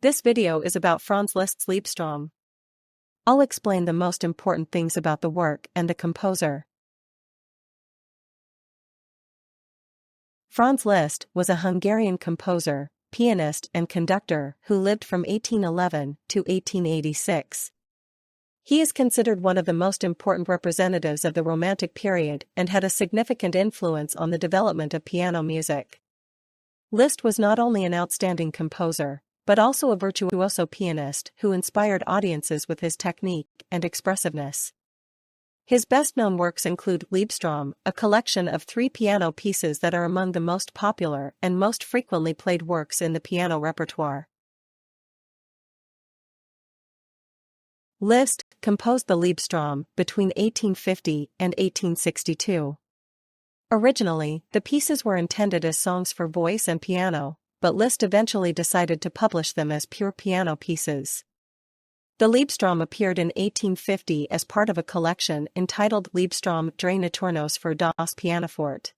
This video is about Franz Liszt's Liebesträume. I'll explain the most important things about the work and the composer. Franz Liszt was a Hungarian composer, pianist and conductor who lived from 1811 to 1886. He is considered one of the most important representatives of the Romantic period and had a significant influence on the development of piano music. Liszt was not only an outstanding composer, but also a virtuoso pianist who inspired audiences with his technique and expressiveness. His best-known works include Liebesträume, a collection of 3 piano pieces that are among the most popular and most frequently played works in the piano repertoire. Liszt composed the Liebesträume between 1850 and 1862. Originally, the pieces were intended as songs for voice and piano, but Liszt eventually decided to publish them as pure piano pieces. The Liebesträume appeared in 1850 as part of a collection entitled Liebesträume drei Nocturnos für das Pianoforte.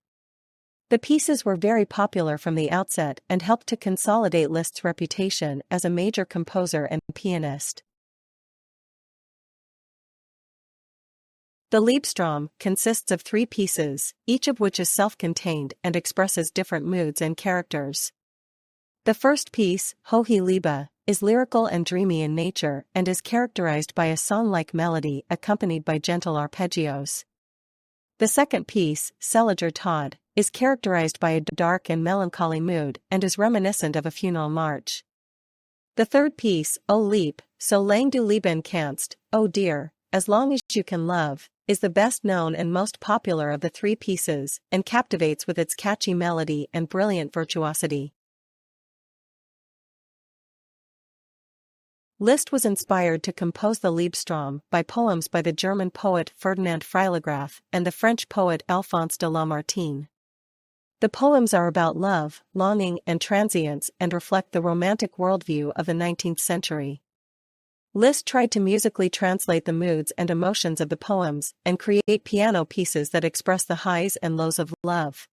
The pieces were very popular from the outset and helped to consolidate Liszt's reputation as a major composer and pianist. The Liebesträume consists of 3 pieces, each of which is self-contained and expresses different moods and characters. The first piece, Hohe Liebe, is lyrical and dreamy in nature and is characterized by a song-like melody accompanied by gentle arpeggios. The second piece, Seliger Tod, is characterized by a dark and melancholy mood and is reminiscent of a funeral march. The third piece, O Lieb, so lang du lieben kannst, O dear, as long as you can love, is the best known and most popular of the 3 pieces and captivates with its catchy melody and brilliant virtuosity. Liszt was inspired to compose the Liebesträume by poems by the German poet Ferdinand Freiligrath and the French poet Alphonse de Lamartine. The poems are about love, longing and transience and reflect the romantic worldview of the 19th century. Liszt tried to musically translate the moods and emotions of the poems and create piano pieces that express the highs and lows of love.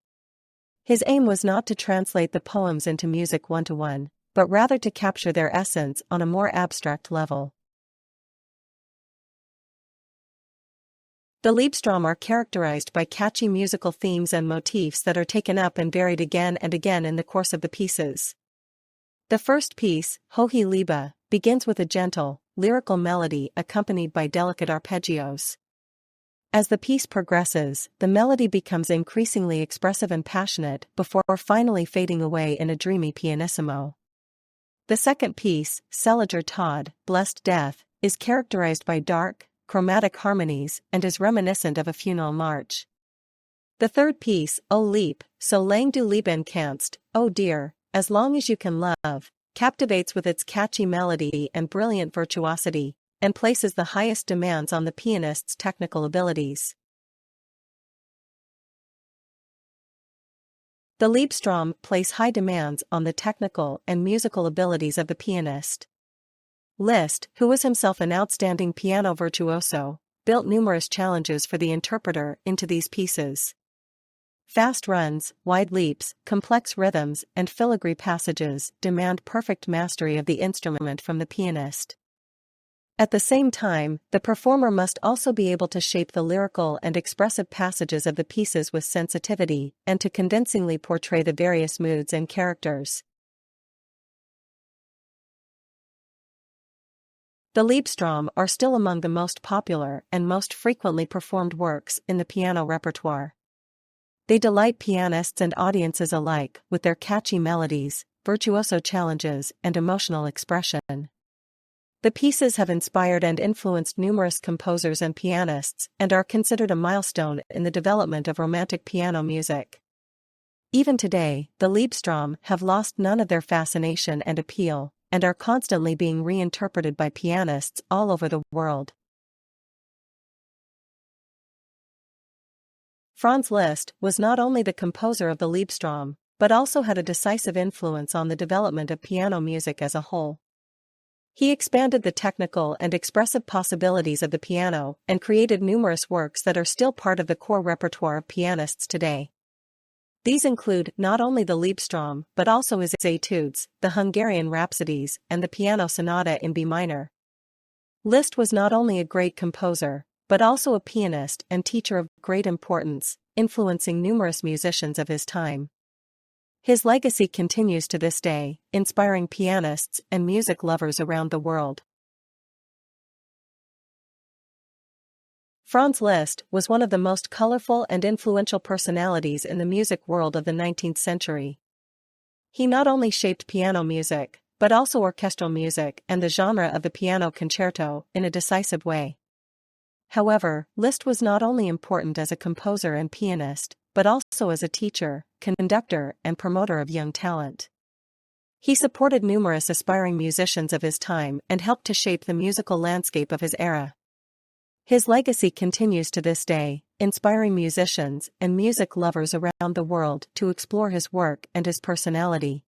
His aim was not to translate the poems into music one-to-one, but rather to capture their essence on a more abstract level. The Liebesträume are characterized by catchy musical themes and motifs that are taken up and varied again and again in the course of the pieces. The first piece, Hohe Liebe, begins with a gentle, lyrical melody accompanied by delicate arpeggios. As the piece progresses, the melody becomes increasingly expressive and passionate before finally fading away in a dreamy pianissimo. The second piece, Seliger Tod, Blessed Death, is characterized by dark, chromatic harmonies and is reminiscent of a funeral march. The third piece, O Lieb, so lang du lieben kannst, O dear, as long as you can love, captivates with its catchy melody and brilliant virtuosity, and places the highest demands on the pianist's technical abilities. The Liebesträume place high demands on the technical and musical abilities of the pianist. Liszt, who was himself an outstanding piano virtuoso, built numerous challenges for the interpreter into these pieces. Fast runs, wide leaps, complex rhythms, and filigree passages demand perfect mastery of the instrument from the pianist. At the same time, the performer must also be able to shape the lyrical and expressive passages of the pieces with sensitivity and to convincingly portray the various moods and characters. The Liebesträume are still among the most popular and most frequently performed works in the piano repertoire. They delight pianists and audiences alike with their catchy melodies, virtuoso challenges, and emotional expression. The pieces have inspired and influenced numerous composers and pianists and are considered a milestone in the development of Romantic piano music. Even today, the Liebesträume have lost none of their fascination and appeal, and are constantly being reinterpreted by pianists all over the world. Franz Liszt was not only the composer of the Liebesträume, but also had a decisive influence on the development of piano music as a whole. He expanded the technical and expressive possibilities of the piano and created numerous works that are still part of the core repertoire of pianists today. These include not only the Liebesträume but also his Etudes, the Hungarian Rhapsodies, and the Piano Sonata in B minor. Liszt was not only a great composer, but also a pianist and teacher of great importance, influencing numerous musicians of his time. His legacy continues to this day, inspiring pianists and music lovers around the world. Franz Liszt was one of the most colorful and influential personalities in the music world of the 19th century. He not only shaped piano music, but also orchestral music and the genre of the piano concerto in a decisive way. However, Liszt was not only important as a composer and pianist, but also as a teacher, conductor, and promoter of young talent. He supported numerous aspiring musicians of his time and helped to shape the musical landscape of his era. His legacy continues to this day, inspiring musicians and music lovers around the world to explore his work and his personality.